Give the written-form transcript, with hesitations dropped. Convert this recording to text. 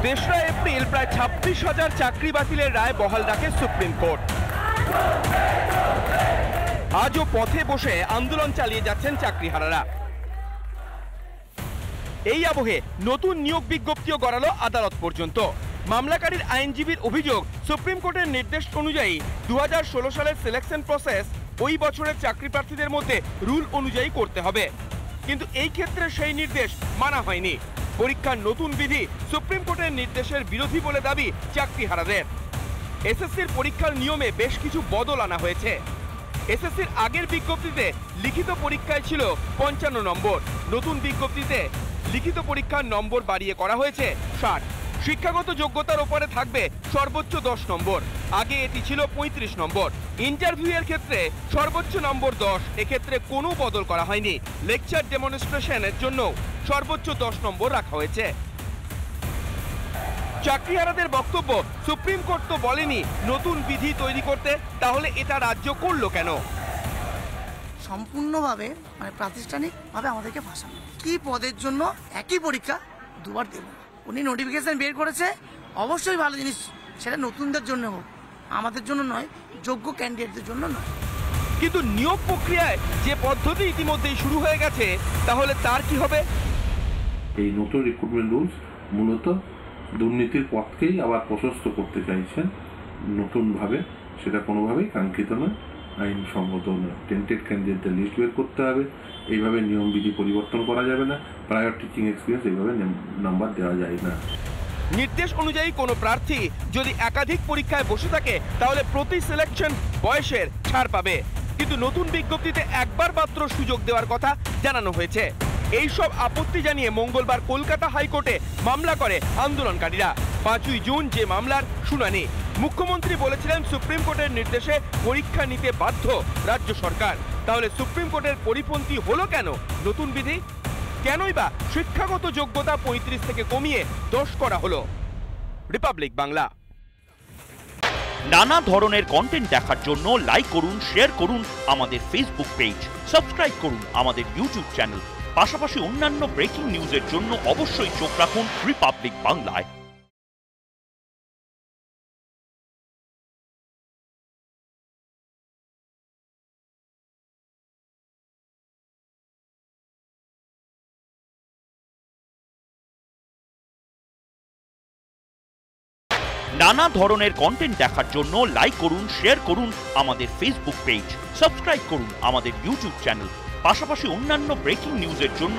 তেসরা এপ্রিল প্রায় 26,000 চাকরি বাতিলের রায় বহাল রাখে সুপ্রিম কোর্ট। আজও পথে বসে আন্দোলন চালিয়ে যাচ্ছেন চাকরিহারারা। এই আবহে নতুন নিয়োগ বিজ্ঞপ্তিও গড়ালো আদালত পর্যন্ত। মামলাকারীর আইনজীবীর অভিযোগ, সুপ্রিম কোর্টের নির্দেশ অনুযায়ী 2016 সালের সিলেকশন প্রসেস ওই বছরের চাকরি প্রার্থীদের মধ্যে রুল অনুযায়ী করতে হবে, কিন্তু এই ক্ষেত্রে সেই নির্দেশ মানা হয়নি। পরীক্ষার নতুন বিধি সুপ্রিম কোর্টের নির্দেশের বিরোধী বলে দাবি চাকরিহারাদের। এসএসসির পরীক্ষার নিয়মে বেশ কিছু বদল আনা হয়েছে। এসএসসির আগের বিজ্ঞপ্তিতে লিখিত পরীক্ষায় ছিল 55 নম্বর, নতুন বিজ্ঞপ্তিতে লিখিত পরীক্ষার নম্বর বাড়িয়ে করা হয়েছে 60। শিক্ষাগত যোগ্যতার উপরে থাকবে সর্বোচ্চ 10 নম্বর, আগে এটি ছিল 35 নম্বর। ইন্টারভিউয়ের ক্ষেত্রে সর্বোচ্চ নম্বর 10, এক্ষেত্রে কোনো বদল করা হয়নি। লেকচার ডেমনস্ট্রেশনের জন্য সর্বোচ্চ 10 নম্বর রাখা হয়েছে। চাকরিহারাদের বক্তব্য, সুপ্রিম কোর্ট তো বলেনি নতুন বিধি তৈরি করতে, তাহলে এটা রাজ্য করলো কেন? সম্পূর্ণভাবে প্রাতিষ্ঠানিকভাবে আমাদেরকে ভাসানো। কি পদের জন্য একই পরীক্ষা দুবার দেব? উনি নোটিফিকেশন বের করেছে, অবশ্যই ভালো জিনিস, সেটা নতুনদের জন্য হোক, আমাদের জন্য নয়, যোগ্য ক্যান্ডিডেটদের জন্য নয়। কিন্তু নিয়োগ প্রক্রিয়ায় যে পদ্ধতি ইতিমধ্যেই শুরু হয়ে গেছে, তাহলে তার কি হবে? এই নতুন রিক্রুটমেন্ট রুলস মূলত দুর্নীতির পথকেই আবার প্রশস্ত করতে চাইছেন নতুনভাবে, সেটা কোনোভাবেই কাঙ্ক্ষিত নয়, আইনসম্মত নয়। টেন্টেড ক্যান্ডিডেটদের লিস্ট বের করতে হবে, এইভাবে নিয়মবিধি পরিবর্তন করা যাবে না, প্রায়র টিচিং এক্সপিরিয়েন্স এইভাবে নাম্বার দেওয়া যায় না। নির্দেশ অনুযায়ী কোনো প্রার্থী যদি একাধিক পরীক্ষায় বসে থাকে, তাহলে প্রতি সিলেকশন বয়সের ছাড় পাবে, কিন্তু নতুন বিজ্ঞপ্তিতে একবার মাত্র সুযোগ দেওয়ার কথা জানানো হয়েছে। এই সব আপত্তি জানিয়ে মঙ্গলবার কলকাতা হাইকোর্টে মামলা করে আন্দোলনকারীরা। 5ই জুন যে মামলার শুনানি। মুখ্যমন্ত্রী বলেছিলেন সুপ্রিম কোর্টের নির্দেশে পরীক্ষা নিতে বাধ্য রাজ্য সরকার, তাহলে সুপ্রিম কোর্টের পরিপন্থী হলো কেন নতুন বিধি? কেনই বা শিক্ষাগত যোগ্যতা 35 থেকে কমিয়ে 10 করা হলো? রিপাবলিক বাংলা। নানা ধরনের কন্টেন্ট দেখার জন্য লাইক করুন, শেয়ার করুন আমাদের ফেসবুক পেজ, সাবস্ক্রাইব করুন আমাদের ইউটিউব চ্যানেল। পাশাপাশি অন্যান্য ব্রেকিং নিউজের জন্য অবশ্যই চোখ রাখুন রিপাবলিক বাংলায়। নানা ধরনের কন্টেন্ট দেখার জন্য লাইক করুন, শেয়ার করুন আমাদের ফেসবুক পেজ, সাবস্ক্রাইব করুন আমাদের ইউটিউব চ্যানেল। পাশাপাশি অন্যান্য ব্রেকিং নিউজের জন্য